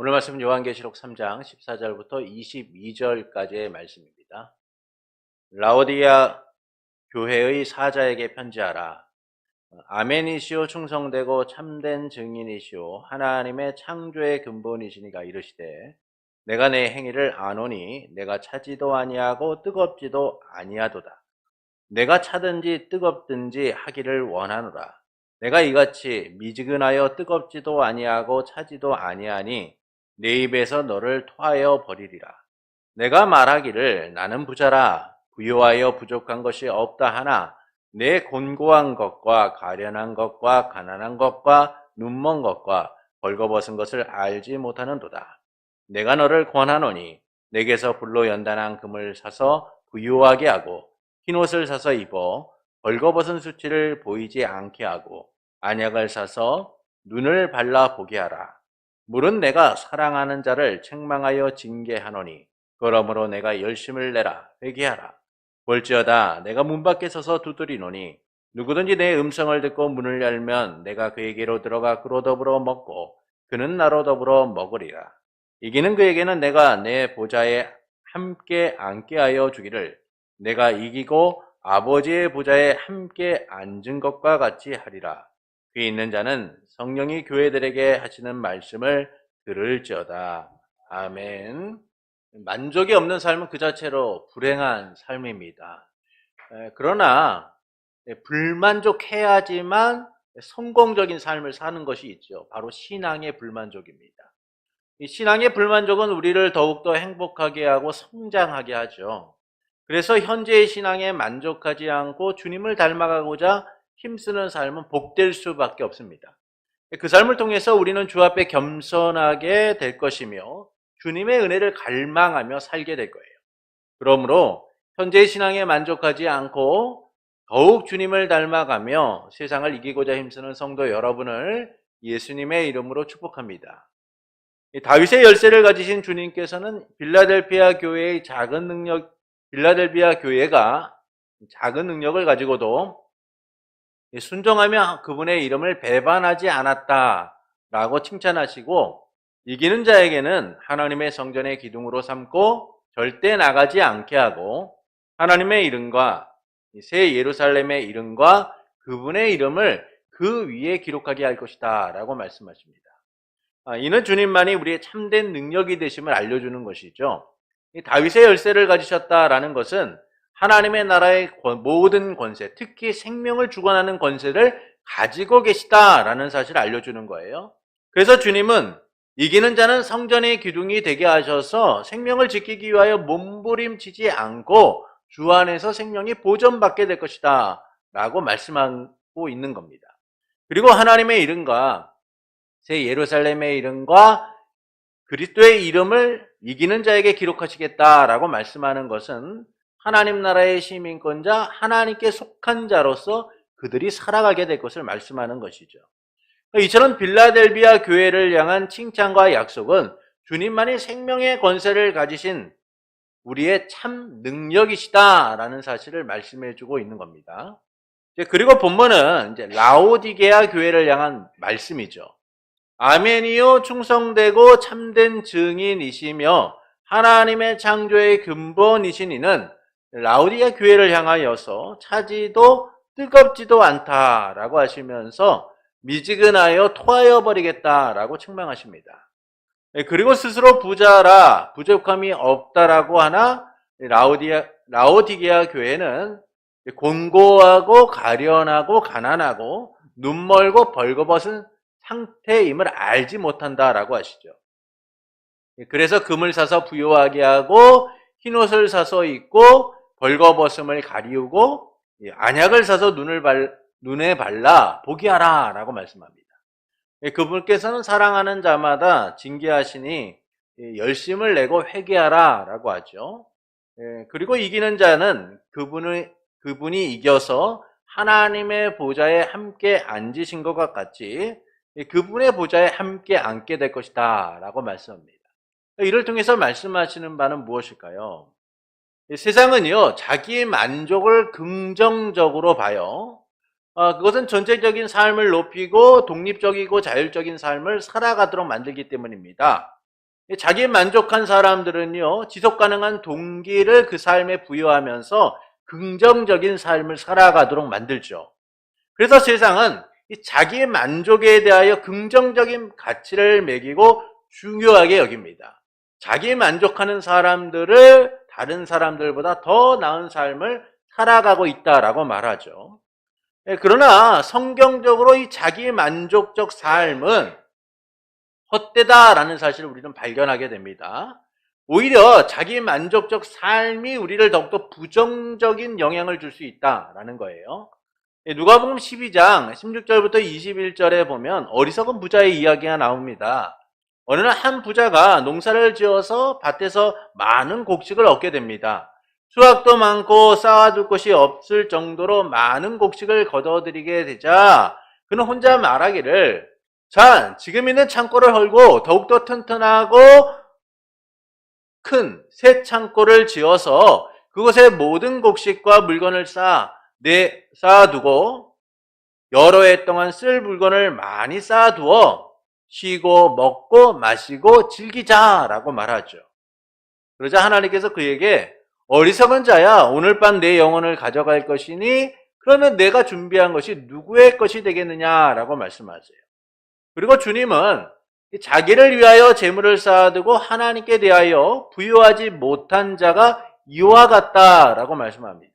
오늘 말씀은 요한계시록 3장 14절부터 22절까지의 말씀입니다. 라오디게아 교회의 사자에게 편지하라. 아멘이시오 충성되고 참된 증인이시오 하나님의 창조의 근본이시니가 이르시되 내가 내 행위를 아노니 내가 차지도 아니하고 뜨겁지도 아니하도다. 내가 차든지 뜨겁든지 하기를 원하노라. 내가 이같이 미지근하여 뜨겁지도 아니하고 차지도 아니하니 내 입에서 너를 토하여 버리리라. 내가 말하기를 나는 부자라 부유하여 부족한 것이 없다 하나 내 곤고한 것과 가련한 것과 가난한 것과 눈먼 것과 벌거벗은 것을 알지 못하는도다. 내가 너를 권하노니 내게서 불로 연단한 금을 사서 부유하게 하고 흰옷을 사서 입어 벌거벗은 수치를 보이지 않게 하고 안약을 사서 눈을 발라 보게 하라. 물은 내가 사랑하는 자를 책망하여 징계하노니 그러므로 내가 열심을 내라 회개하라. 볼지어다 내가 문 밖에 서서 두드리노니 누구든지 내 음성을 듣고 문을 열면 내가 그에게로 들어가 그로 더불어 먹고 그는 나로 더불어 먹으리라. 이기는 그에게는 내가 내 보좌에 함께 앉게 하여 주기를 내가 이기고 아버지의 보좌에 함께 앉은 것과 같이 하리라. 귀 있는 자는 성령이 교회들에게 하시는 말씀을 들을지어다. 아멘. 만족이 없는 삶은 그 자체로 불행한 삶입니다. 그러나 불만족해야지만 성공적인 삶을 사는 것이 있죠. 바로 신앙의 불만족입니다. 이 신앙의 불만족은 우리를 더욱더 행복하게 하고 성장하게 하죠. 그래서 현재의 신앙에 만족하지 않고 주님을 닮아가고자 힘쓰는 삶은 복될 수밖에 없습니다. 그 삶을 통해서 우리는 주 앞에 겸손하게 될 것이며 주님의 은혜를 갈망하며 살게 될 거예요. 그러므로 현재의 신앙에 만족하지 않고 더욱 주님을 닮아가며 세상을 이기고자 힘쓰는 성도 여러분을 예수님의 이름으로 축복합니다. 다윗의 열쇠를 가지신 주님께서는 빌라델피아 교회의 빌라델피아 교회가 작은 능력을 가지고도 순종하며 그분의 이름을 배반하지 않았다라고 칭찬하시고 이기는 자에게는 하나님의 성전의 기둥으로 삼고 절대 나가지 않게 하고 하나님의 이름과 새 예루살렘의 이름과 그분의 이름을 그 위에 기록하게 할 것이다 라고 말씀하십니다. 이는 주님만이 우리의 참된 능력이 되심을 알려주는 것이죠. 다윗의 열쇠를 가지셨다라는 것은 하나님의 나라의 모든 권세, 특히 생명을 주관하는 권세를 가지고 계시다라는 사실을 알려주는 거예요. 그래서 주님은 이기는 자는 성전의 기둥이 되게 하셔서 생명을 지키기 위하여 몸부림치지 않고 주 안에서 생명이 보존받게 될 것이다 라고 말씀하고 있는 겁니다. 그리고 하나님의 이름과 새 예루살렘의 이름과 그리스도의 이름을 이기는 자에게 기록하시겠다라고 말씀하는 것은 하나님 나라의 시민권자, 하나님께 속한 자로서 그들이 살아가게 될 것을 말씀하는 것이죠. 이처럼 빌라델비아 교회를 향한 칭찬과 약속은 주님만이 생명의 권세를 가지신 우리의 참 능력이시다라는 사실을 말씀해 주고 있는 겁니다. 그리고 본문은 이제 라오디게아 교회를 향한 말씀이죠. 아멘이요 충성되고 참된 증인이시며 하나님의 창조의 근본이신 이는 라오디게아 교회를 향하여서 차지도 뜨겁지도 않다라고 하시면서 미지근하여 토하여 버리겠다라고 책망하십니다. 그리고 스스로 부자라 부족함이 없다라고 하나 라오디게아 교회는 곤고하고 가련하고 가난하고 눈멀고 벌거벗은 상태임을 알지 못한다라고 하시죠. 그래서 금을 사서 부유하게 하고 흰옷을 사서 입고 벌거벗음을 가리우고 안약을 사서 눈에 발라 보게 하라 라고 말씀합니다. 그분께서는 사랑하는 자마다 징계하시니 열심을 내고 회개하라 라고 하죠. 그리고 이기는 자는 그분이 이겨서 하나님의 보좌에 함께 앉으신 것과 같이 그분의 보좌에 함께 앉게 될 것이다 라고 말씀합니다. 이를 통해서 말씀하시는 바는 무엇일까요? 세상은요, 자기 만족을 긍정적으로 봐요. 그것은 전체적인 삶을 높이고 독립적이고 자율적인 삶을 살아가도록 만들기 때문입니다. 자기 만족한 사람들은요, 지속 가능한 동기를 그 삶에 부여하면서 긍정적인 삶을 살아가도록 만들죠. 그래서 세상은 이 자기 만족에 대하여 긍정적인 가치를 매기고 중요하게 여깁니다. 자기 만족하는 사람들을 다른 사람들보다 더 나은 삶을 살아가고 있다라고 말하죠. 그러나 성경적으로 이 자기 만족적 삶은 헛되다라는 사실을 우리는 발견하게 됩니다. 오히려 자기 만족적 삶이 우리를 더욱더 부정적인 영향을 줄 수 있다라는 거예요. 누가복음 12장 16절부터 21절에 보면 어리석은 부자의 이야기가 나옵니다. 어느 날 한 부자가 농사를 지어서 밭에서 많은 곡식을 얻게 됩니다. 수확도 많고 쌓아둘 곳이 없을 정도로 많은 곡식을 거둬들이게 되자 그는 혼자 말하기를, 자, 지금 있는 창고를 헐고 더욱더 튼튼하고 큰 새 창고를 지어서 그곳에 모든 곡식과 물건을 쌓아두고 여러 해 동안 쓸 물건을 많이 쌓아두어 쉬고 먹고 마시고 즐기자라고 말하죠. 그러자 하나님께서 그에게, 어리석은 자야, 오늘 밤 내 영혼을 가져갈 것이니 그러면 내가 준비한 것이 누구의 것이 되겠느냐라고 말씀하세요. 그리고 주님은 자기를 위하여 재물을 쌓아두고 하나님께 대하여 부여하지 못한 자가 이와 같다라고 말씀합니다.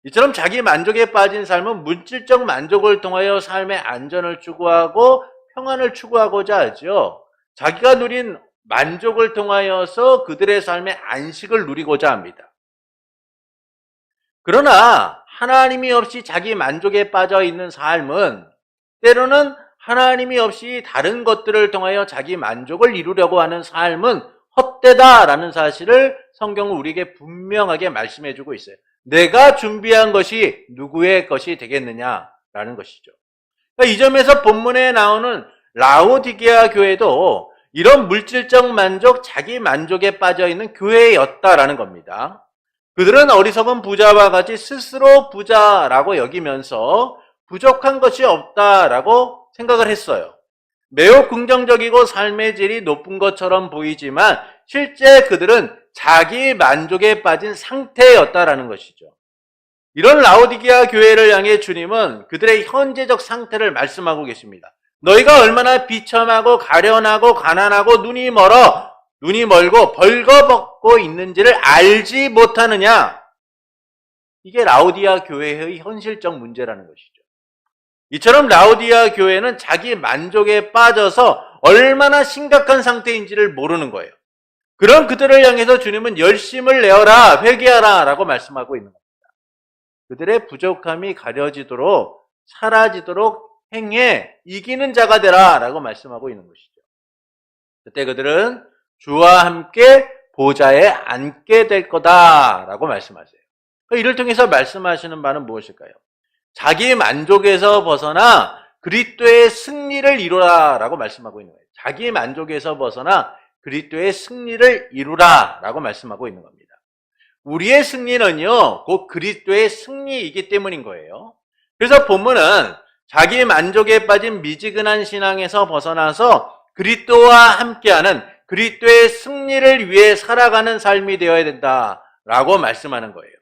이처럼 자기 만족에 빠진 삶은 물질적 만족을 통하여 삶의 안전을 추구하고 평안을 추구하고자 하죠. 자기가 누린 만족을 통하여서 그들의 삶의 안식을 누리고자 합니다. 그러나 하나님이 없이 자기 만족에 빠져 있는 삶은 때로는 하나님이 없이 다른 것들을 통하여 자기 만족을 이루려고 하는 삶은 헛되다라는 사실을 성경은 우리에게 분명하게 말씀해주고 있어요. 내가 준비한 것이 누구의 것이 되겠느냐라는 것이죠. 그러니까 이 점에서 본문에 나오는 라오디게아 교회도 이런 물질적 만족, 자기 만족에 빠져 있는 교회였다라는 겁니다. 그들은 어리석은 부자와 같이 스스로 부자라고 여기면서 부족한 것이 없다라고 생각을 했어요. 매우 긍정적이고 삶의 질이 높은 것처럼 보이지만 실제 그들은 자기 만족에 빠진 상태였다라는 것이죠. 이런 라오디게아 교회를 향해 주님은 그들의 현재적 상태를 말씀하고 계십니다. 너희가 얼마나 비참하고 가련하고 가난하고 눈이 멀고 벌거벗고 있는지를 알지 못하느냐? 이게 라오디게아 교회의 현실적 문제라는 것이죠. 이처럼 라오디게아 교회는 자기 만족에 빠져서 얼마나 심각한 상태인지를 모르는 거예요. 그런 그들을 향해서 주님은 열심을 내어라, 회개하라 라고 말씀하고 있는 겁니다. 그들의 부족함이 가려지도록, 사라지도록 행해 이기는 자가 되라 라고 말씀하고 있는 것이죠. 그때 그들은 주와 함께 보좌에 앉게 될 거다 라고 말씀하세요. 이를 통해서 말씀하시는 바는 무엇일까요? 자기 만족에서 벗어나 그리스도의 승리를 이루라 라고 말씀하고 있는 거예요. 자기 만족에서 벗어나 그리스도의 승리를 이루라 라고 말씀하고 있는 겁니다. 우리의 승리는요, 곧 그리스도의 승리이기 때문인 거예요. 그래서 본문은 자기 만족에 빠진 미지근한 신앙에서 벗어나서 그리스도와 함께하는 그리스도의 승리를 위해 살아가는 삶이 되어야 된다라고 말씀하는 거예요.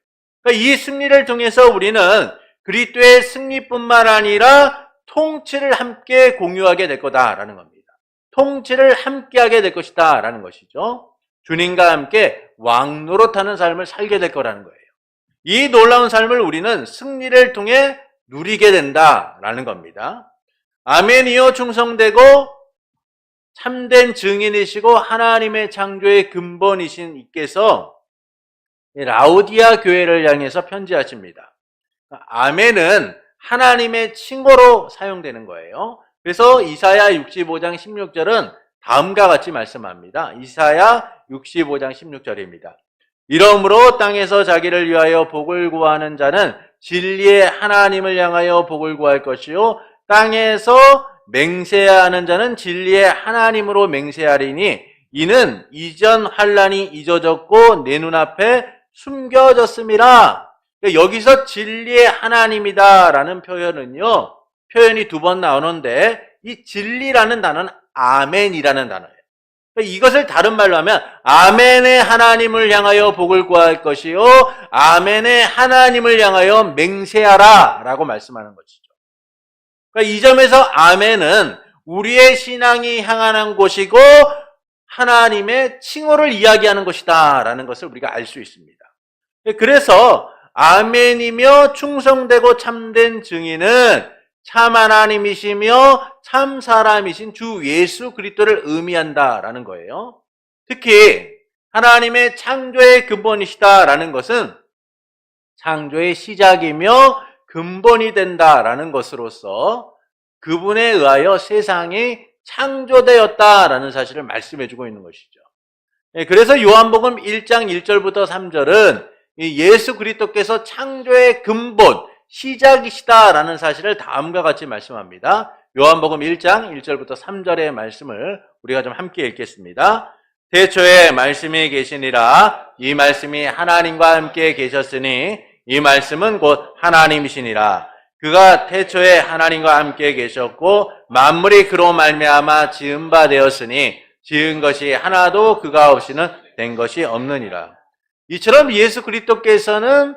그러니까 이 승리를 통해서 우리는 그리스도의 승리뿐만 아니라 통치를 함께 공유하게 될 거다라는 겁니다. 통치를 함께하게 될 것이다라는 것이죠. 주님과 함께 왕노릇하는 삶을 살게 될 거라는 거예요. 이 놀라운 삶을 우리는 승리를 통해 누리게 된다라는 겁니다. 아멘이요, 충성되고 참된 증인이시고 하나님의 창조의 근본이신 이께서 라오디게아 교회를 향해서 편지하십니다. 아멘은 하나님의 칭호로 사용되는 거예요. 그래서 이사야 65장 16절은 다음과 같이 말씀합니다. 이사야 65장 16절입니다. 이러므로 땅에서 자기를 위하여 복을 구하는 자는 진리의 하나님을 향하여 복을 구할 것이요 땅에서 맹세하는 자는 진리의 하나님으로 맹세하리니 이는 이전 환난이 잊어졌고 내 눈앞에 숨겨졌음이라. 여기서 진리의 하나님이다라는 표현이 두 번 나오는데 이 진리라는 단어는 아멘이라는 단어예요. 이것을 다른 말로 하면 아멘의 하나님을 향하여 복을 구할 것이요 아멘의 하나님을 향하여 맹세하라 라고 말씀하는 것이죠. 그러니까 이 점에서 아멘은 우리의 신앙이 향하는 곳이고 하나님의 칭호를 이야기하는 것이다 라는 것을 우리가 알 수 있습니다. 그래서 아멘이며 충성되고 참된 증인은 참 하나님이시며 참 사람이신 주 예수 그리스도를 의미한다라는 거예요. 특히 하나님의 창조의 근본이시다라는 것은 창조의 시작이며 근본이 된다라는 것으로서 그분에 의하여 세상이 창조되었다라는 사실을 말씀해주고 있는 것이죠. 그래서 요한복음 1장 1절부터 3절은 예수 그리스도께서 창조의 근본, 시작이시다라는 사실을 다음과 같이 말씀합니다. 요한복음 1장 1절부터 3절의 말씀을 우리가 좀 함께 읽겠습니다. 태초에 말씀이 계시니라. 이 말씀이 하나님과 함께 계셨으니 이 말씀은 곧 하나님이시니라. 그가 태초에 하나님과 함께 계셨고 만물이 그로 말미암아 지은 바 되었으니 지은 것이 하나도 그가 없이는 된 것이 없느니라. 이처럼 예수 그리스도께서는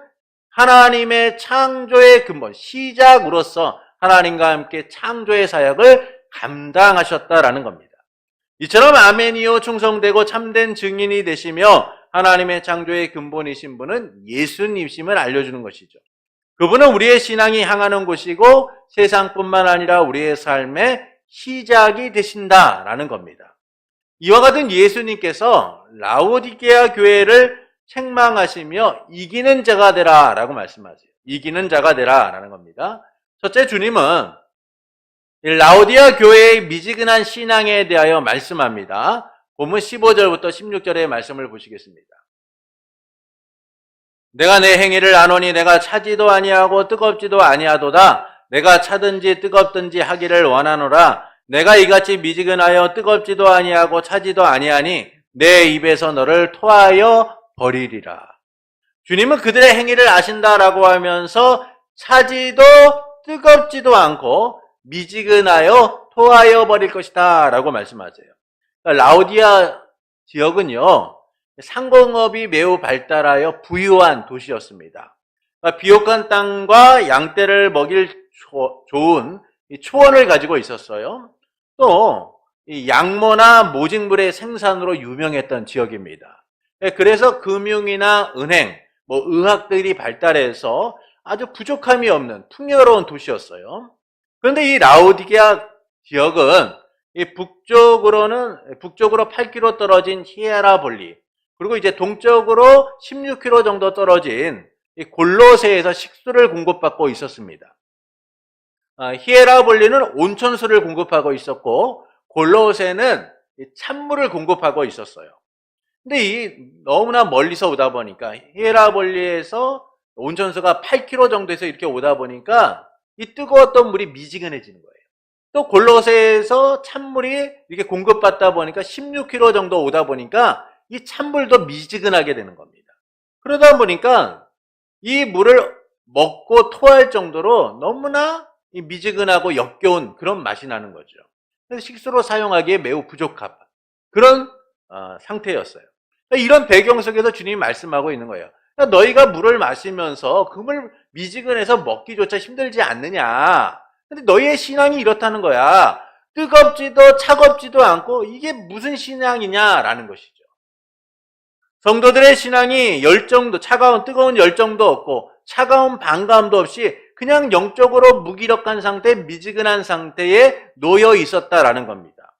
하나님의 창조의 근본, 시작으로서 하나님과 함께 창조의 사역을 감당하셨다라는 겁니다. 이처럼 아멘이요 충성되고 참된 증인이 되시며 하나님의 창조의 근본이신 분은 예수님이심을 알려주는 것이죠. 그분은 우리의 신앙이 향하는 곳이고 세상뿐만 아니라 우리의 삶의 시작이 되신다라는 겁니다. 이와 같은 예수님께서 라오디게아 교회를 책망하시며 이기는 자가 되라 라고 말씀하세요. 이기는 자가 되라 라는 겁니다. 첫째, 주님은 라오디게아 교회의 미지근한 신앙에 대하여 말씀합니다. 본문 15절부터 16절의 말씀을 보시겠습니다. 내가 내 행위를 아노니 내가 차지도 아니하고 뜨겁지도 아니하도다. 내가 차든지 뜨겁든지 하기를 원하노라. 내가 이같이 미지근하여 뜨겁지도 아니하고 차지도 아니하니 내 입에서 너를 토하여 버리리라. 주님은 그들의 행위를 아신다라고 하면서 차지도 뜨겁지도 않고 미지근하여 토하여 버릴 것이다 라고 말씀하세요. 그러니까 라오디아 지역은요 상공업이 매우 발달하여 부유한 도시였습니다. 그러니까 비옥한 땅과 양떼를 먹일 좋은 초원을 가지고 있었어요. 또 이 양모나 모직물의 생산으로 유명했던 지역입니다. 그래서 금융이나 은행, 의학들이 발달해서 아주 부족함이 없는 풍요로운 도시였어요. 그런데 이 라오디게아 지역은 이 북쪽으로 8km 떨어진 히에라볼리, 그리고 이제 동쪽으로 16km 정도 떨어진 이 골로새에서 식수를 공급받고 있었습니다. 히에라볼리는 온천수를 공급하고 있었고 골로새는 찬물을 공급하고 있었어요. 근데 너무나 멀리서 오다 보니까 히에라볼리에서 온천수가 8km 정도에서 이렇게 오다 보니까 이 뜨거웠던 물이 미지근해지는 거예요. 또 골로새에서 찬물이 이렇게 공급받다 보니까 16km 정도 오다 보니까 이 찬물도 미지근하게 되는 겁니다. 그러다 보니까 이 물을 먹고 토할 정도로 너무나 미지근하고 역겨운 그런 맛이 나는 거죠. 그래서 식수로 사용하기에 매우 부족한 그런 상태였어요. 이런 배경 속에서 주님이 말씀하고 있는 거예요. 너희가 물을 마시면서 그 물 미지근해서 먹기조차 힘들지 않느냐. 근데 너희의 신앙이 이렇다는 거야. 뜨겁지도 차갑지도 않고 이게 무슨 신앙이냐라는 것이죠. 성도들의 신앙이 열정도, 뜨거운 열정도 없고 차가운 반감도 없이 그냥 영적으로 무기력한 상태, 미지근한 상태에 놓여 있었다라는 겁니다.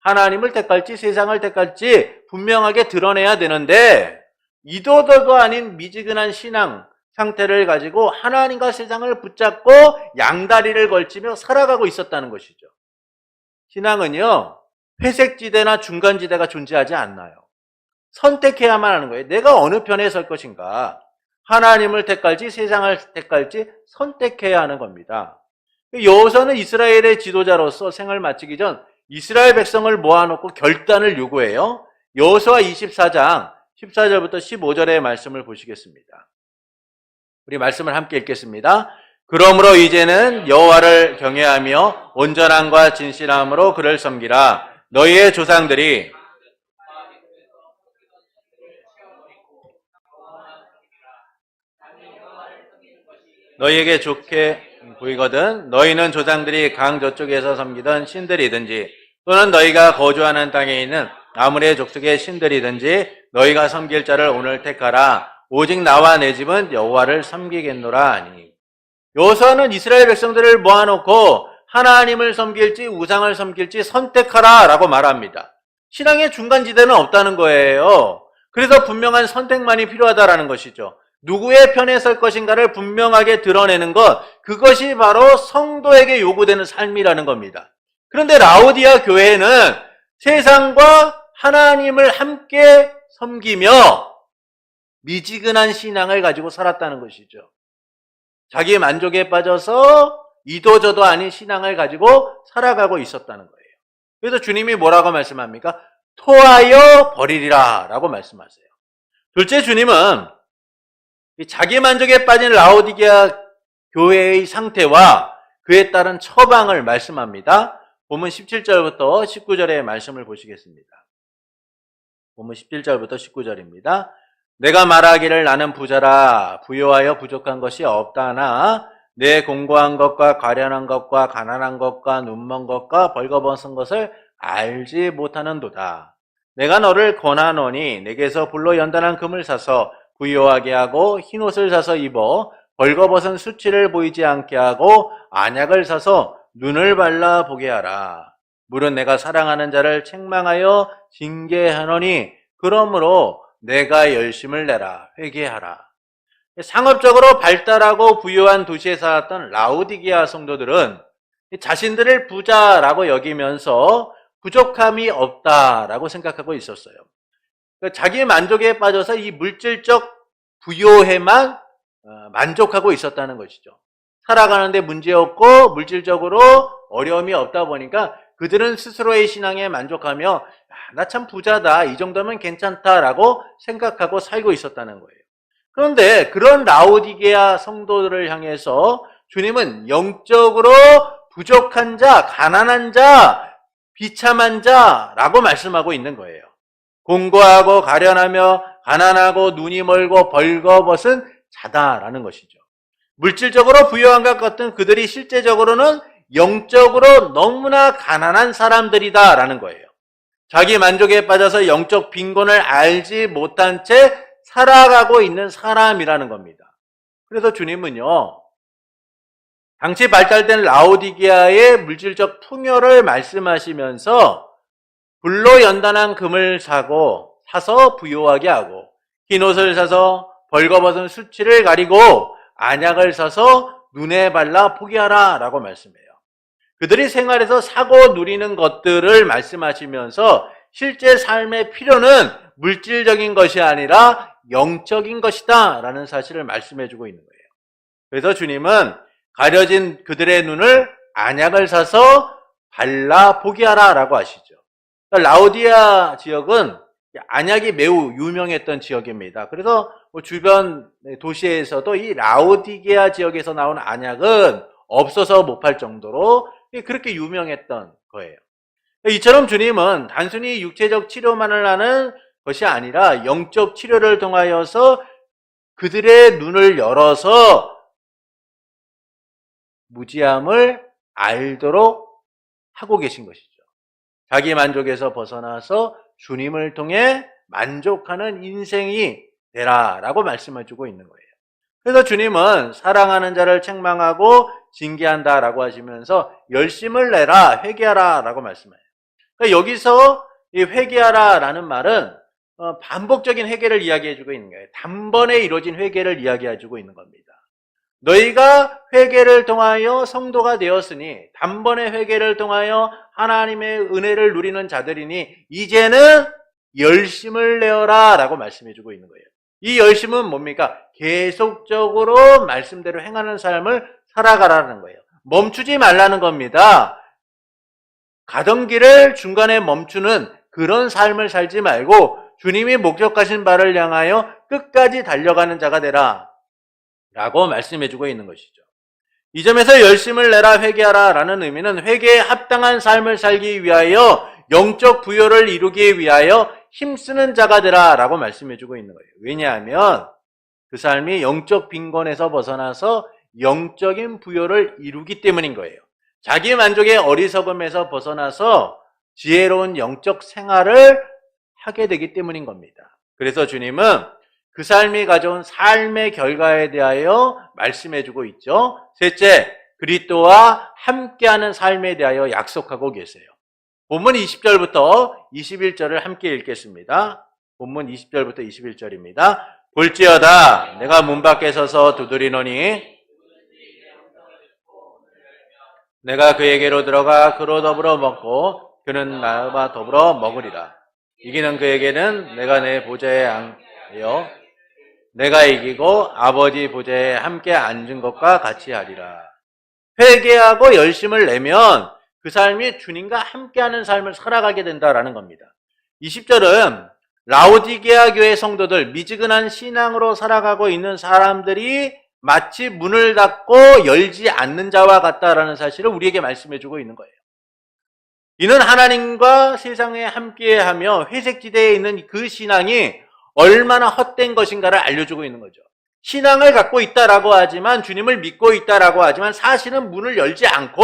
하나님을 택할지 세상을 택할지 분명하게 드러내야 되는데 이도저도 아닌 미지근한 신앙 상태를 가지고 하나님과 세상을 붙잡고 양다리를 걸치며 살아가고 있었다는 것이죠. 신앙은요, 회색지대나 중간지대가 존재하지 않나요? 선택해야만 하는 거예요. 내가 어느 편에 설 것인가? 하나님을 택할지 세상을 택할지 선택해야 하는 겁니다. 여호수아는 이스라엘의 지도자로서 생을 마치기 전 이스라엘 백성을 모아놓고 결단을 요구해요. 여호수아 24장 14절부터 15절의 말씀을 보시겠습니다. 우리 말씀을 함께 읽겠습니다. 그러므로 이제는 여호와를 경외하며 온전함과 진실함으로 그를 섬기라. 너희의 조상들이 너희에게 좋게 보이거든 너희는 조상들이 강 저쪽에서 섬기던 신들이든지 또는 너희가 거주하는 땅에 있는 아무리 족속의 신들이든지 너희가 섬길 자를 오늘 택하라. 오직 나와 내 집은 여호와를 섬기겠노라 하니. 여호수아는 이스라엘 백성들을 모아놓고 하나님을 섬길지 우상을 섬길지 선택하라 라고 말합니다. 신앙의 중간지대는 없다는 거예요. 그래서 분명한 선택만이 필요하다라는 것이죠. 누구의 편에 설 것인가를 분명하게 드러내는 것, 그것이 바로 성도에게 요구되는 삶이라는 겁니다. 그런데 라오디아 교회는 세상과 하나님을 함께 섬기며 미지근한 신앙을 가지고 살았다는 것이죠. 자기 만족에 빠져서 이도저도 아닌 신앙을 가지고 살아가고 있었다는 거예요. 그래서 주님이 뭐라고 말씀합니까? 토하여 버리리라 라고 말씀하세요. 둘째, 주님은 자기 만족에 빠진 라오디게아 교회의 상태와 그에 따른 처방을 말씀합니다. 본문 17절부터 19절의 말씀을 보시겠습니다. 본문 17절부터 19절입니다. 내가 말하기를 나는 부자라 부요하여 부족한 것이 없다나 내 공고한 것과 가련한 것과 가난한 것과 눈먼 것과 벌거벗은 것을 알지 못하는도다. 내가 너를 권하노니 내게서 불로 연단한 금을 사서 부요하게 하고 흰옷을 사서 입어 벌거벗은 수치를 보이지 않게 하고 안약을 사서 눈을 발라 보게 하라. 물은 내가 사랑하는 자를 책망하여 징계하노니 그러므로 내가 열심을 내라 회개하라. 상업적으로 발달하고 부유한 도시에 살았던 라오디게아 성도들은 자신들을 부자라고 여기면서 부족함이 없다라고 생각하고 있었어요. 자기 만족에 빠져서 이 물질적 부요에만 만족하고 있었다는 것이죠. 살아가는데 문제없고 물질적으로 어려움이 없다 보니까 그들은 스스로의 신앙에 만족하며 나 참 부자다, 이 정도면 괜찮다라고 생각하고 살고 있었다는 거예요. 그런데 그런 라오디게아 성도들을 향해서 주님은 영적으로 부족한 자, 가난한 자, 비참한 자라고 말씀하고 있는 거예요. 공고하고 가련하며 가난하고 눈이 멀고 벌거벗은 자다라는 것이죠. 물질적으로 부유한 것 같은 그들이 실제적으로는 영적으로 너무나 가난한 사람들이다라는 거예요. 자기 만족에 빠져서 영적 빈곤을 알지 못한 채 살아가고 있는 사람이라는 겁니다. 그래서 주님은요, 당시 발달된 라오디게아의 물질적 풍요를 말씀하시면서 불로 연단한 금을 사서 부요하게 하고 흰옷을 사서 벌거벗은 수치를 가리고 안약을 사서 눈에 발라 포기하라 라고 말씀해요. 그들이 생활에서 사고 누리는 것들을 말씀하시면서 실제 삶의 필요는 물질적인 것이 아니라 영적인 것이다 라는 사실을 말씀해주고 있는 거예요. 그래서 주님은 가려진 그들의 눈을 안약을 사서 발라 포기하라 라고 하시죠. 라오디아 지역은 안약이 매우 유명했던 지역입니다. 그래서 주변 도시에서도 이 라오디게아 지역에서 나온 안약은 없어서 못 팔 정도로 그렇게 유명했던 거예요. 이처럼 주님은 단순히 육체적 치료만을 하는 것이 아니라 영적 치료를 통하여서 그들의 눈을 열어서 무지함을 알도록 하고 계신 것이죠. 자기 만족에서 벗어나서 주님을 통해 만족하는 인생이 되라라고 말씀해주고 있는 거예요. 그래서 주님은 사랑하는 자를 책망하고 징계한다라고 하시면서 열심을 내라, 회개하라라고 말씀해요. 그러니까 여기서 이 회개하라라는 말은 반복적인 회개를 이야기해주고 있는 거예요. 단번에 이루어진 회개를 이야기해주고 있는 겁니다. 너희가 회개를 통하여 성도가 되었으니 단번에 회개를 통하여 하나님의 은혜를 누리는 자들이니 이제는 열심을 내어라 라고 말씀해주고 있는 거예요. 이 열심은 뭡니까? 계속적으로 말씀대로 행하는 삶을 살아가라는 거예요. 멈추지 말라는 겁니다. 가던 길을 중간에 멈추는 그런 삶을 살지 말고 주님이 목적하신 바를 향하여 끝까지 달려가는 자가 되라 라고 말씀해주고 있는 것이죠. 이 점에서 열심을 내라 회개하라 라는 의미는 회개에 합당한 삶을 살기 위하여 영적 부요를 이루기 위하여 힘쓰는 자가 되라 라고 말씀해주고 있는 거예요. 왜냐하면 그 삶이 영적 빈곤에서 벗어나서 영적인 부여를 이루기 때문인 거예요. 자기 만족의 어리석음에서 벗어나서 지혜로운 영적 생활을 하게 되기 때문인 겁니다. 그래서 주님은 그 삶이 가져온 삶의 결과에 대하여 말씀해주고 있죠. 셋째, 그리스도와 함께하는 삶에 대하여 약속하고 계세요. 본문 20절부터 21절을 함께 읽겠습니다. 본문 20절부터 21절입니다. 볼지어다 내가 문 밖에 서서 두드리노니 내가 그에게로 들어가 그로 더불어 먹고 그는 나와 더불어 먹으리라. 이기는 그에게는 내가 내 보좌에 앉으며 내가 이기고 아버지 보좌에 함께 앉은 것과 같이 하리라. 회개하고 열심을 내면 그 삶이 주님과 함께하는 삶을 살아가게 된다라는 겁니다. 20절은 라오디게아 교회 성도들, 미지근한 신앙으로 살아가고 있는 사람들이 마치 문을 닫고 열지 않는 자와 같다라는 사실을 우리에게 말씀해주고 있는 거예요. 이는 하나님과 세상에 함께하며 회색지대에 있는 그 신앙이 얼마나 헛된 것인가를 알려주고 있는 거죠. 신앙을 갖고 있다라고 하지만, 주님을 믿고 있다라고 하지만 사실은 문을 열지 않고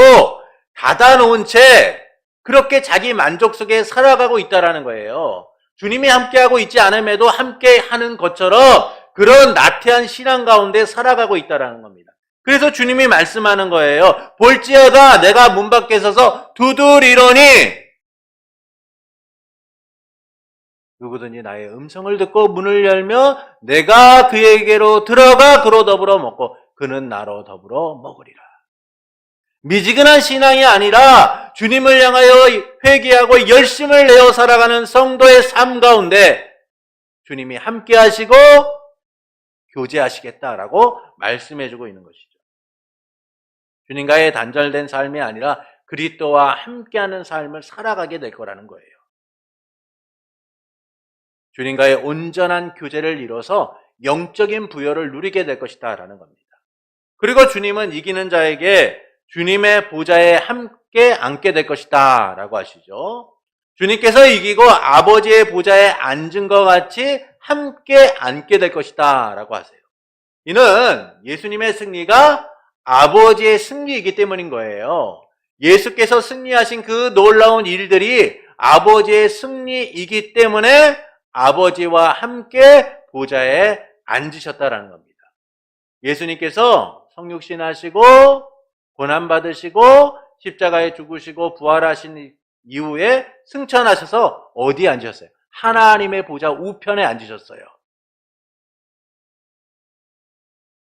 닫아놓은 채 그렇게 자기 만족 속에 살아가고 있다라는 거예요. 주님이 함께하고 있지 않음에도 함께하는 것처럼 그런 나태한 신앙 가운데 살아가고 있다라는 겁니다. 그래서 주님이 말씀하는 거예요. 볼지어다 내가 문 밖에 서서 두드리노니 누구든지 나의 음성을 듣고 문을 열며 내가 그에게로 들어가 그로 더불어 먹고 그는 나로 더불어 먹으리라. 미지근한 신앙이 아니라 주님을 향하여 회개하고 열심을 내어 살아가는 성도의 삶 가운데 주님이 함께 하시고 교제하시겠다라고 말씀해주고 있는 것이죠. 주님과의 단절된 삶이 아니라 그리스도와 함께하는 삶을 살아가게 될 거라는 거예요. 주님과의 온전한 교제를 이뤄서 영적인 부여를 누리게 될 것이다 라는 겁니다. 그리고 주님은 이기는 자에게 주님의 보좌에 함께 앉게 될 것이다 라고 하시죠. 주님께서 이기고 아버지의 보좌에 앉은 것 같이 함께 앉게 될 것이다 라고 하세요. 이는 예수님의 승리가 아버지의 승리이기 때문인 거예요. 예수께서 승리하신 그 놀라운 일들이 아버지의 승리이기 때문에 아버지와 함께 보좌에 앉으셨다라는 겁니다. 예수님께서 성육신 하시고 고난받으시고 십자가에 죽으시고 부활하신 이후에 승천하셔서 어디에 앉으셨어요? 하나님의 보좌 우편에 앉으셨어요.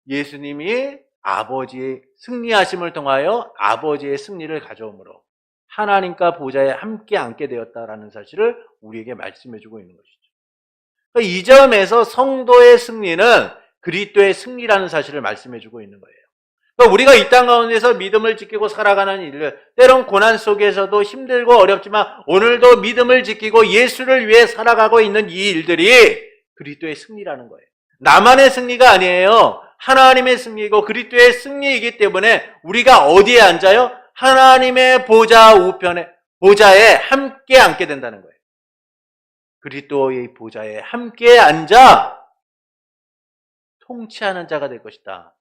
예수님이 아버지의 승리하심을 통하여 아버지의 승리를 가져오므로 하나님과 보좌에 함께 앉게 되었다라는 사실을 우리에게 말씀해주고 있는 것이죠. 이 점에서 성도의 승리는 그리스도의 승리라는 사실을 말씀해주고 있는 거예요. 그러니까 우리가 이 땅 가운데서 믿음을 지키고 살아가는 일을 때론 고난 속에서도 힘들고 어렵지만 오늘도 믿음을 지키고 예수를 위해 살아가고 있는 이 일들이 그리스도의 승리라는 거예요. 나만의 승리가 아니에요. 하나님의 승리이고 그리스도의 승리이기 때문에 우리가 어디에 앉아요? 하나님의 보좌 우편에 보좌에 함께 앉게 된다는 거예요. 그리스도의 보좌에 함께 앉아 통치하는 자가 될 것이다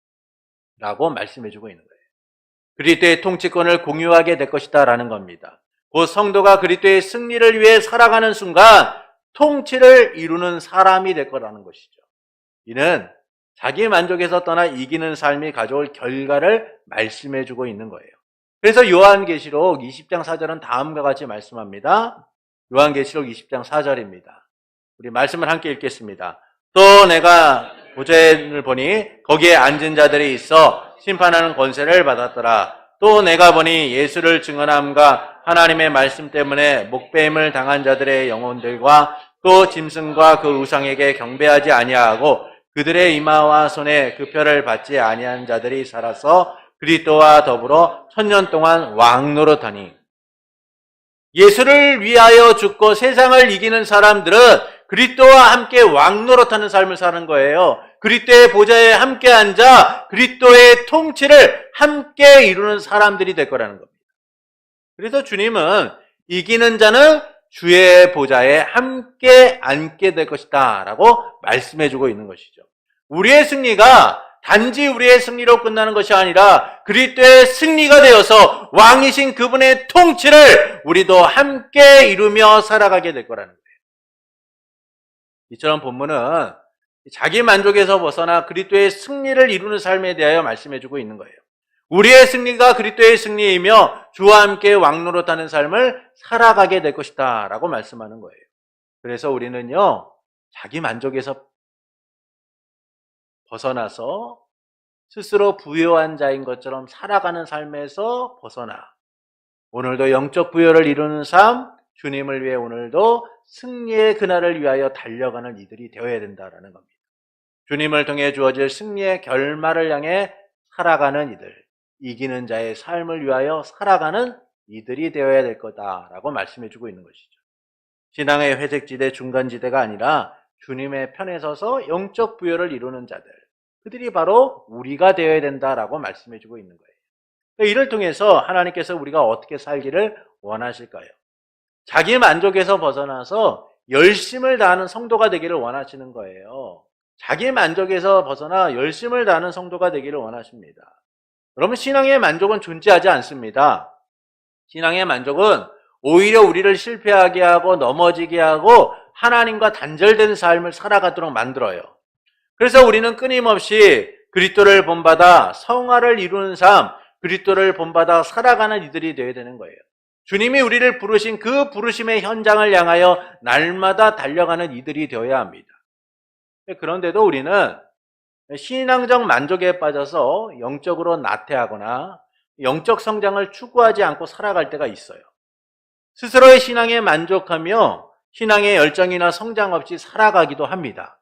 라고 말씀해주고 있는 거예요. 그리스도의 통치권을 공유하게 될 것이다 라는 겁니다. 곧 성도가 그리스도의 승리를 위해 살아가는 순간 통치를 이루는 사람이 될 거라는 것이죠. 이는 자기 만족에서 떠나 이기는 삶이 가져올 결과를 말씀해주고 있는 거예요. 그래서 요한계시록 20장 4절은 다음과 같이 말씀합니다. 요한계시록 20장 4절입니다. 우리 말씀을 함께 읽겠습니다. 또 내가 보좌를 보니 거기에 앉은 자들이 있어 심판하는 권세를 받았더라. 또 내가 보니 예수를 증언함과 하나님의 말씀 때문에 목배임을 당한 자들의 영혼들과 또 짐승과 그 우상에게 경배하지 아니하고 그들의 이마와 손에 그 표를 받지 아니한 자들이 살아서 그리스도와 더불어 1000년 동안 왕노릇하니. 예수를 위하여 죽고 세상을 이기는 사람들은 그리스도와 함께 왕노릇하는 삶을 사는 거예요. 그리스도의 보좌에 함께 앉아 그리스도의 통치를 함께 이루는 사람들이 될 거라는 겁니다. 그래서 주님은 이기는 자는 주의 보좌에 함께 앉게 될 것이다 라고 말씀해주고 있는 것이죠. 우리의 승리가 단지 우리의 승리로 끝나는 것이 아니라 그리스도의 승리가 되어서 왕이신 그분의 통치를 우리도 함께 이루며 살아가게 될 거라는 거예요. 이처럼 본문은 자기 만족에서 벗어나 그리스도의 승리를 이루는 삶에 대하여 말씀해주고 있는 거예요. 우리의 승리가 그리스도의 승리이며 주와 함께 왕노릇하는 삶을 살아가게 될 것이다 라고 말씀하는 거예요. 그래서 우리는요, 자기 만족에서 벗어나서 스스로 부요한 자인 것처럼 살아가는 삶에서 벗어나 오늘도 영적 부요를 이루는 삶, 주님을 위해 오늘도 승리의 그날을 위하여 달려가는 이들이 되어야 된다라는 겁니다. 주님을 통해 주어질 승리의 결말을 향해 살아가는 이들, 이기는 자의 삶을 위하여 살아가는 이들이 되어야 될 거다라고 말씀해주고 있는 것이죠. 신앙의 회색지대, 중간지대가 아니라 주님의 편에 서서 영적 부요를 이루는 자들, 그들이 바로 우리가 되어야 된다라고 말씀해주고 있는 거예요. 이를 통해서 하나님께서 우리가 어떻게 살기를 원하실까요? 자기 만족에서 벗어나서 열심을 다하는 성도가 되기를 원하시는 거예요. 자기 만족에서 벗어나 열심을 다하는 성도가 되기를 원하십니다. 여러분, 신앙의 만족은 존재하지 않습니다. 신앙의 만족은 오히려 우리를 실패하게 하고 넘어지게 하고 하나님과 단절된 삶을 살아가도록 만들어요. 그래서 우리는 끊임없이 그리스도를 본받아 성화를 이루는 삶, 그리스도를 본받아 살아가는 이들이 되어야 되는 거예요. 주님이 우리를 부르신 그 부르심의 현장을 향하여 날마다 달려가는 이들이 되어야 합니다. 그런데도 우리는 신앙적 만족에 빠져서 영적으로 나태하거나 영적 성장을 추구하지 않고 살아갈 때가 있어요. 스스로의 신앙에 만족하며 신앙의 열정이나 성장 없이 살아가기도 합니다.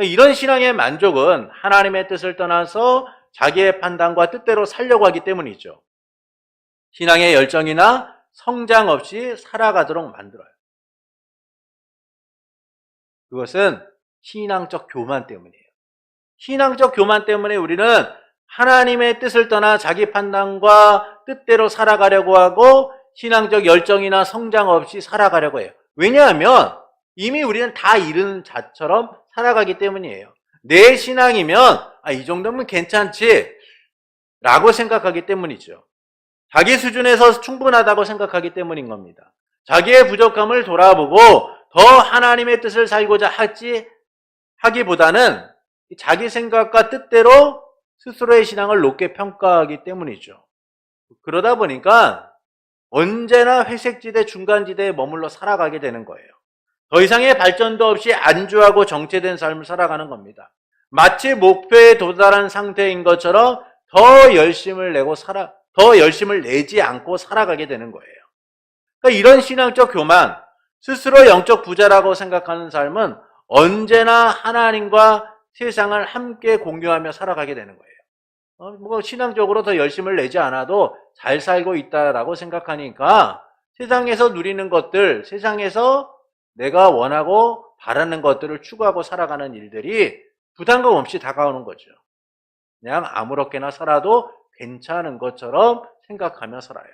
이런 신앙의 만족은 하나님의 뜻을 떠나서 자기의 판단과 뜻대로 살려고 하기 때문이죠. 신앙의 열정이나 성장 없이 살아가도록 만들어요. 그것은 신앙적 교만 때문이에요. 신앙적 교만 때문에 우리는 하나님의 뜻을 떠나 자기 판단과 뜻대로 살아가려고 하고 신앙적 열정이나 성장 없이 살아가려고 해요. 왜냐하면 이미 우리는 다 이른 자처럼 살아가기 때문이에요. 내 신앙이면 이 정도면 괜찮지 라고 생각하기 때문이죠. 자기 수준에서 충분하다고 생각하기 때문인 겁니다. 자기의 부족함을 돌아보고 더 하나님의 뜻을 살고자 하기보다는 자기 생각과 뜻대로 스스로의 신앙을 높게 평가하기 때문이죠. 그러다 보니까 언제나 회색지대, 중간지대에 머물러 살아가게 되는 거예요. 더 이상의 발전도 없이 안주하고 정체된 삶을 살아가는 겁니다. 마치 목표에 도달한 상태인 것처럼 더 열심을 내지 않고 살아가게 되는 거예요. 그러니까 이런 신앙적 교만, 스스로 영적 부자라고 생각하는 삶은 언제나 하나님과 세상을 함께 공유하며 살아가게 되는 거예요. 신앙적으로 더 열심을 내지 않아도 잘 살고 있다라고 생각하니까 세상에서 누리는 것들, 세상에서 내가 원하고 바라는 것들을 추구하고 살아가는 일들이 부담감 없이 다가오는 거죠. 그냥 아무렇게나 살아도 괜찮은 것처럼 생각하며 살아요.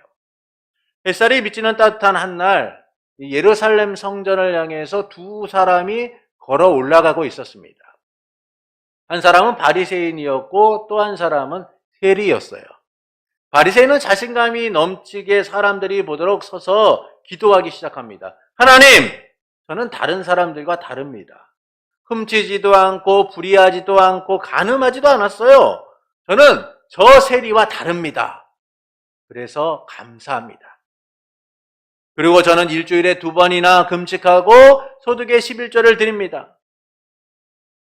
햇살이 비치는 따뜻한 한날 예루살렘 성전을 향해서 두 사람이 걸어 올라가고 있었습니다. 한 사람은 바리새인이었고 또 한 사람은 세리였어요. 바리새인은 자신감이 넘치게 사람들이 보도록 서서 기도하기 시작합니다. 하나님, 저는 다른 사람들과 다릅니다. 훔치지도 않고 불의하지도 않고 간음하지도 않았어요. 저는 저 세리와 다릅니다. 그래서 감사합니다. 그리고 저는 일주일에 2번이나 금식하고 소득의 11조를 드립니다.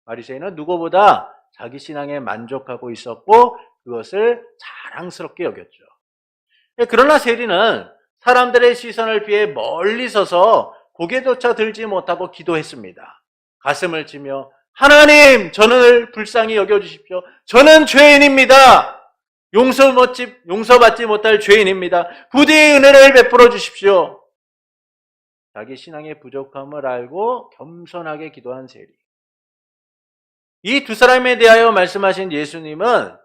바리새인은 누구보다 자기 신앙에 만족하고 있었고 그것을 자랑스럽게 여겼죠. 그러나 세리는 사람들의 시선을 피해 멀리 서서 고개조차 들지 못하고 기도했습니다. 가슴을 치며 하나님, 저를 불쌍히 여겨주십시오. 저는 죄인입니다. 용서받지 못할 죄인입니다. 부디 은혜를 베풀어 주십시오. 자기 신앙의 부족함을 알고 겸손하게 기도한 세리. 이 두 사람에 대하여 말씀하신 예수님은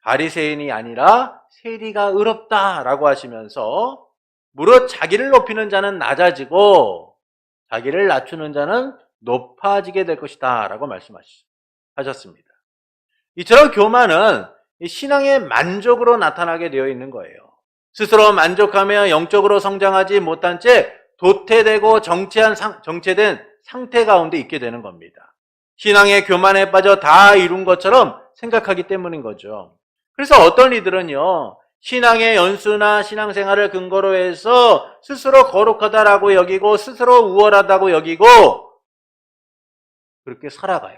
바리새인이 아니라 세리가 의롭다라고 하시면서 무릇 자기를 높이는 자는 낮아지고 자기를 낮추는 자는 높아지게 될 것이다 라고 말씀하셨습니다. 이처럼 교만은 신앙의 만족으로 나타나게 되어 있는 거예요. 스스로 만족하며 영적으로 성장하지 못한 채 도태되고 정체된 상태 가운데 있게 되는 겁니다. 신앙의 교만에 빠져 다 이룬 것처럼 생각하기 때문인 거죠. 그래서 어떤 이들은요, 신앙의 연수나 신앙생활을 근거로 해서 스스로 거룩하다라고 여기고 스스로 우월하다고 여기고 그렇게 살아가요.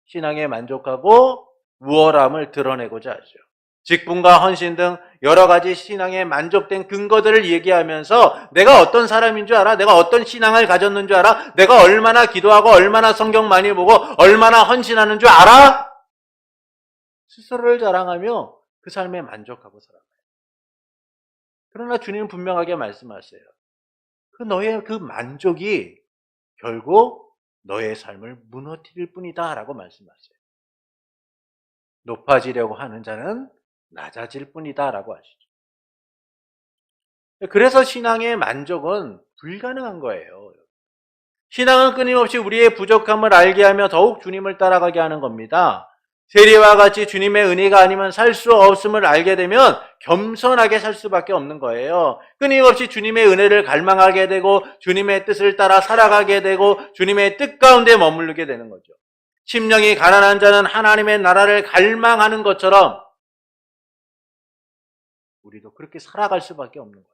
신앙에 만족하고 우월함을 드러내고자 하죠. 직분과 헌신 등 여러 가지 신앙에 만족된 근거들을 얘기하면서 내가 어떤 사람인 줄 알아? 내가 어떤 신앙을 가졌는 줄 알아? 내가 얼마나 기도하고 얼마나 성경 많이 보고 얼마나 헌신하는 줄 알아? 스스로를 자랑하며 그 삶에 만족하고 살아가요. 그러나 주님은 분명하게 말씀하세요. 너의 그 만족이 결국 너의 삶을 무너뜨릴 뿐이다 라고 말씀하세요. 높아지려고 하는 자는 낮아질 뿐이다 라고 하시죠. 그래서 신앙의 만족은 불가능한 거예요. 신앙은 끊임없이 우리의 부족함을 알게 하며 더욱 주님을 따라가게 하는 겁니다. 세리와 같이 주님의 은혜가 아니면 살 수 없음을 알게 되면 겸손하게 살 수밖에 없는 거예요. 끊임없이 주님의 은혜를 갈망하게 되고 주님의 뜻을 따라 살아가게 되고 주님의 뜻 가운데 머무르게 되는 거죠. 심령이 가난한 자는 하나님의 나라를 갈망하는 것처럼 우리도 그렇게 살아갈 수밖에 없는 거예요.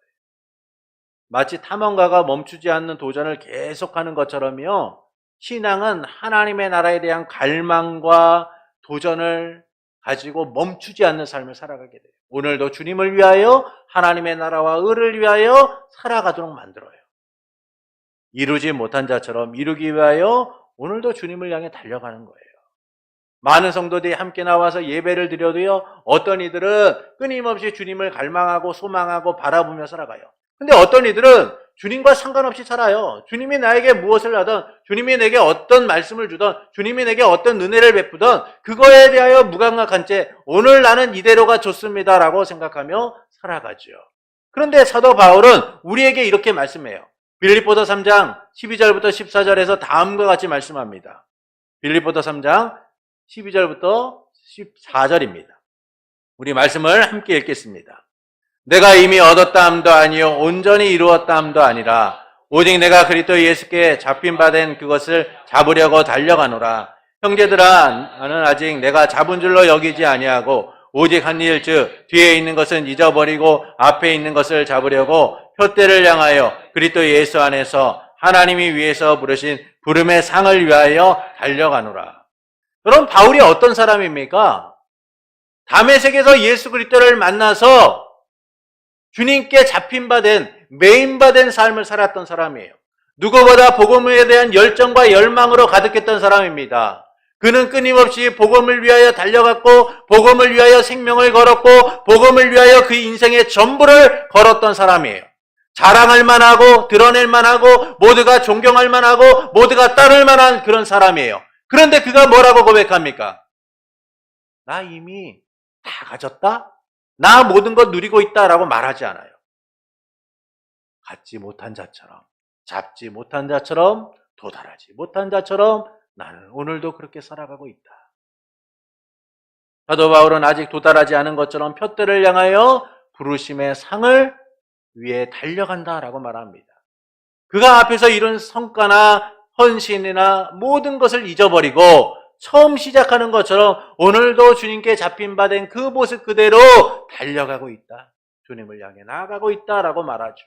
마치 탐험가가 멈추지 않는 도전을 계속하는 것처럼요. 신앙은 하나님의 나라에 대한 갈망과 도전을 가지고 멈추지 않는 삶을 살아가게 돼요. 오늘도 주님을 위하여 하나님의 나라와 의를 위하여 살아가도록 만들어요. 이루지 못한 자처럼 이루기 위하여 오늘도 주님을 향해 달려가는 거예요. 많은 성도들이 함께 나와서 예배를 드려도요, 어떤 이들은 끊임없이 주님을 갈망하고 소망하고 바라보며 살아가요. 근데 어떤 이들은 주님과 상관없이 살아요. 주님이 나에게 무엇을 하든, 주님이 내게 어떤 말씀을 주든, 주님이 내게 어떤 은혜를 베푸든 그거에 대하여 무감각한 채 오늘 나는 이대로가 좋습니다라고 생각하며 살아가죠. 그런데 사도 바울은 우리에게 이렇게 말씀해요. 빌립보서 3장 12절부터 14절에서 다음과 같이 말씀합니다. 빌립보서 3장 12절부터 14절입니다. 우리 말씀을 함께 읽겠습니다. 내가 이미 얻었다 함도 아니요 온전히 이루었다 함도 아니라 오직 내가 그리스도 예수께 잡힌 바 된 그것을 잡으려고 달려가노라. 형제들아, 나는 아직 내가 잡은 줄로 여기지 아니하고 오직 한 일, 즉 뒤에 있는 것은 잊어버리고 앞에 있는 것을 잡으려고 표대를 향하여 그리스도 예수 안에서 하나님이 위에서 부르신 부름의 상을 위하여 달려가노라. 여러분, 바울이 어떤 사람입니까? 다메섹에서 예수 그리스도를 만나서 주님께 잡힌 바 된, 메인 바 된 삶을 살았던 사람이에요. 누구보다 복음에 대한 열정과 열망으로 가득했던 사람입니다. 그는 끊임없이 복음을 위하여 달려갔고 복음을 위하여 생명을 걸었고 복음을 위하여 그 인생의 전부를 걸었던 사람이에요. 자랑할 만하고 드러낼 만하고 모두가 존경할 만하고 모두가 따를 만한 그런 사람이에요. 그런데 그가 뭐라고 고백합니까? 나 이미 다 가졌다? 나 모든 것 누리고 있다라고 말하지 않아요. 갖지 못한 자처럼, 잡지 못한 자처럼, 도달하지 못한 자처럼 나는 오늘도 그렇게 살아가고 있다. 사도 바울은 아직 도달하지 않은 것처럼 표대를 향하여 부르심의 상을 위해 달려간다라고 말합니다. 그가 앞에서 이룬 성과나 헌신이나 모든 것을 잊어버리고 처음 시작하는 것처럼 오늘도 주님께 잡힌 바 된 그 모습 그대로 달려가고 있다. 주님을 향해 나아가고 있다라고 말하죠.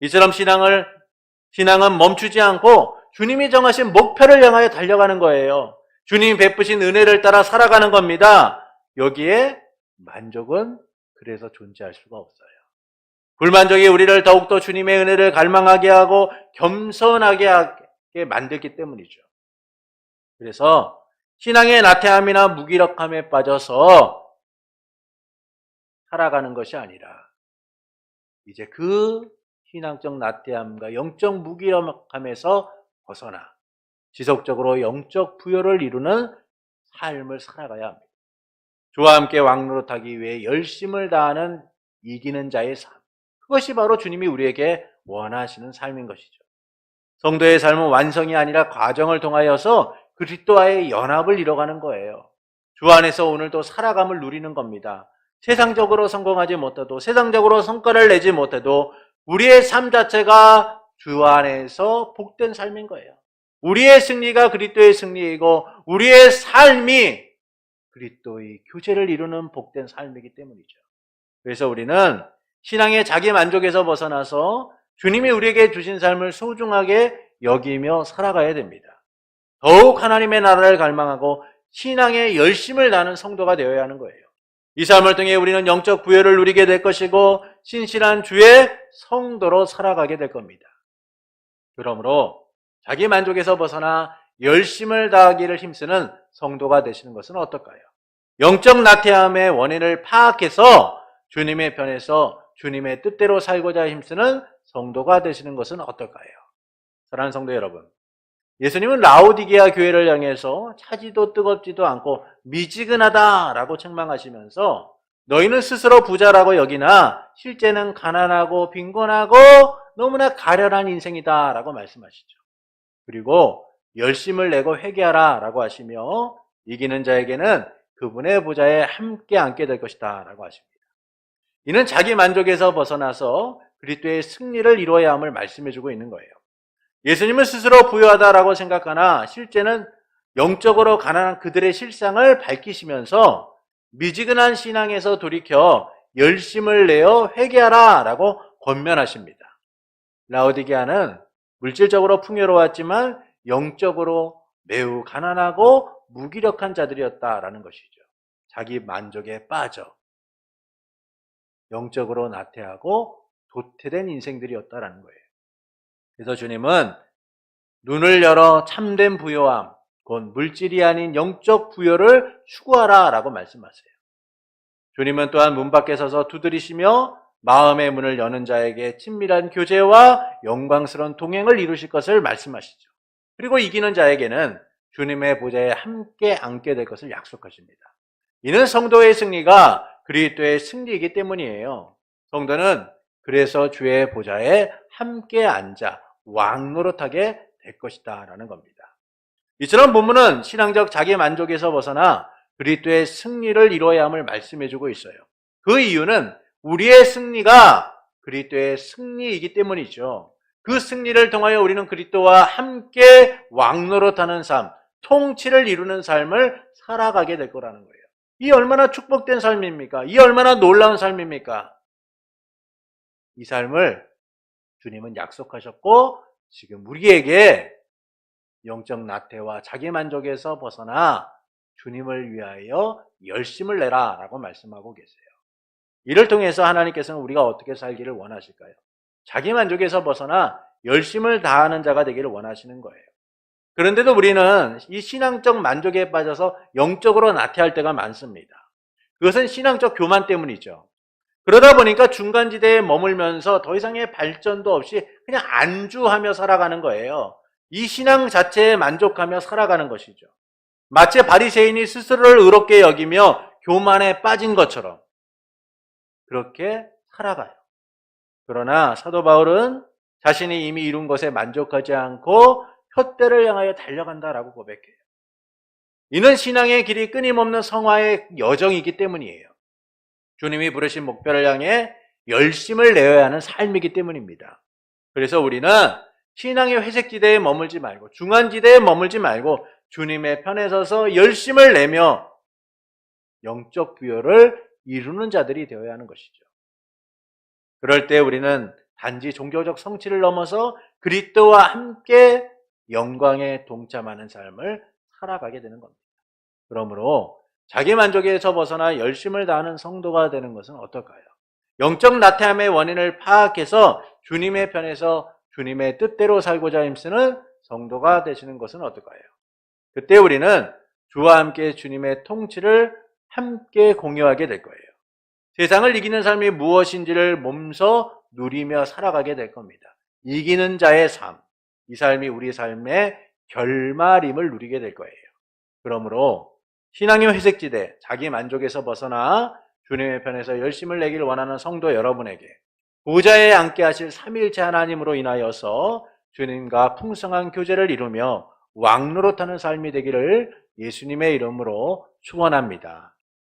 이처럼 신앙은 멈추지 않고 주님이 정하신 목표를 향하여 달려가는 거예요. 주님이 베푸신 은혜를 따라 살아가는 겁니다. 여기에 만족은 그래서 존재할 수가 없어요. 불만족이 우리를 더욱더 주님의 은혜를 갈망하게 하고 겸손하게 하게 만들기 때문이죠. 그래서 신앙의 나태함이나 무기력함에 빠져서 살아가는 것이 아니라 이제 그 신앙적 나태함과 영적 무기력함에서 벗어나 지속적으로 영적 부여를 이루는 삶을 살아가야 합니다. 주와 함께 왕노릇하기 위해 열심을 다하는 이기는 자의 삶. 그것이 바로 주님이 우리에게 원하시는 삶인 것이죠. 성도의 삶은 완성이 아니라 과정을 통하여서 그리스도와의 연합을 이뤄가는 거예요. 주 안에서 오늘도 살아감을 누리는 겁니다. 세상적으로 성공하지 못해도, 세상적으로 성과를 내지 못해도 우리의 삶 자체가 주 안에서 복된 삶인 거예요. 우리의 승리가 그리스도의 승리이고 우리의 삶이 그리스도의 교제를 이루는 복된 삶이기 때문이죠. 그래서 우리는 신앙의 자기 만족에서 벗어나서 주님이 우리에게 주신 삶을 소중하게 여기며 살아가야 됩니다. 더욱 하나님의 나라를 갈망하고 신앙의 열심을 다하는 성도가 되어야 하는 거예요. 이 삶을 통해 우리는 영적 부여를 누리게 될 것이고 신실한 주의 성도로 살아가게 될 겁니다. 그러므로 자기 만족에서 벗어나 열심을 다하기를 힘쓰는 성도가 되시는 것은 어떨까요? 영적 나태함의 원인을 파악해서 주님의 편에서 주님의 뜻대로 살고자 힘쓰는 성도가 되시는 것은 어떨까요? 사랑하는 성도 여러분, 예수님은 라오디게아 교회를 향해서 차지도 뜨겁지도 않고 미지근하다라고 책망하시면서 너희는 스스로 부자라고 여기나 실제는 가난하고 빈곤하고 너무나 가련한 인생이다라고 말씀하시죠. 그리고 열심을 내고 회개하라라고 하시며 이기는 자에게는 그분의 보좌에 함께 앉게 될 것이다 라고 하십니다. 이는 자기 만족에서 벗어나서 그리스도의 승리를 이루어야 함을 말씀해주고 있는 거예요. 예수님은 스스로 부유하다라고 생각하나 실제는 영적으로 가난한 그들의 실상을 밝히시면서 미지근한 신앙에서 돌이켜 열심을 내어 회개하라라고 권면하십니다. 라오디게아는 물질적으로 풍요로웠지만 영적으로 매우 가난하고 무기력한 자들이었다라는 것이죠. 자기 만족에 빠져 영적으로 나태하고 도태된 인생들이었다라는 거예요. 그래서 주님은 눈을 열어 참된 부요함, 곧 물질이 아닌 영적 부요를 추구하라라고 말씀하세요. 주님은 또한 문 밖에 서서 두드리시며 마음의 문을 여는 자에게 친밀한 교제와 영광스러운 동행을 이루실 것을 말씀하시죠. 그리고 이기는 자에게는 주님의 보좌에 함께 앉게 될 것을 약속하십니다. 이는 성도의 승리가 그리스도의 승리이기 때문이에요. 성도는 그래서 주의 보좌에 함께 앉아 왕 노릇하게 될 것이다 라는 겁니다. 이처럼 본문은 신앙적 자기 만족에서 벗어나 그리스도의 승리를 이루어야 함을 말씀해주고 있어요. 그 이유는 우리의 승리가 그리스도의 승리이기 때문이죠. 그 승리를 통하여 우리는 그리스도와 함께 왕 노릇하는 삶, 통치를 이루는 삶을 살아가게 될 거라는 거예요. 이 얼마나 축복된 삶입니까? 이 얼마나 놀라운 삶입니까? 이 삶을 주님은 약속하셨고 지금 우리에게 영적 나태와 자기 만족에서 벗어나 주님을 위하여 열심을 내라 라고 말씀하고 계세요. 이를 통해서 하나님께서는 우리가 어떻게 살기를 원하실까요? 자기 만족에서 벗어나 열심을 다하는 자가 되기를 원하시는 거예요. 그런데도 우리는 이 신앙적 만족에 빠져서 영적으로 나태할 때가 많습니다. 그것은 신앙적 교만 때문이죠. 그러다 보니까 중간지대에 머물면서 더 이상의 발전도 없이 그냥 안주하며 살아가는 거예요. 이 신앙 자체에 만족하며 살아가는 것이죠. 마치 바리새인이 스스로를 의롭게 여기며 교만에 빠진 것처럼 그렇게 살아가요. 그러나 사도 바울은 자신이 이미 이룬 것에 만족하지 않고 푯대를 향하여 달려간다라고 고백해요. 이는 신앙의 길이 끊임없는 성화의 여정이기 때문이에요. 주님이 부르신 목표를 향해 열심을 내어야 하는 삶이기 때문입니다. 그래서 우리는 신앙의 회색지대에 머물지 말고 중간지대에 머물지 말고 주님의 편에 서서 열심을 내며 영적 부여를 이루는 자들이 되어야 하는 것이죠. 그럴 때 우리는 단지 종교적 성취를 넘어서 그리스도와 함께 영광에 동참하는 삶을 살아가게 되는 겁니다. 그러므로 자기 만족에서 벗어나 열심을 다하는 성도가 되는 것은 어떨까요? 영적 나태함의 원인을 파악해서 주님의 편에서 주님의 뜻대로 살고자 힘쓰는 성도가 되시는 것은 어떨까요? 그때 우리는 주와 함께 주님의 통치를 함께 공유하게 될 거예요. 세상을 이기는 삶이 무엇인지를 몸소 누리며 살아가게 될 겁니다. 이기는 자의 삶, 이 삶이 우리 삶의 결말임을 누리게 될 거예요. 그러므로 신앙의 회색지대, 자기 만족에서 벗어나 주님의 편에서 열심을 내기를 원하는 성도 여러분에게 보좌에 앉게 하실 삼위일체 하나님으로 인하여서 주님과 풍성한 교제를 이루며 왕노릇하는 삶이 되기를 예수님의 이름으로 축원합니다.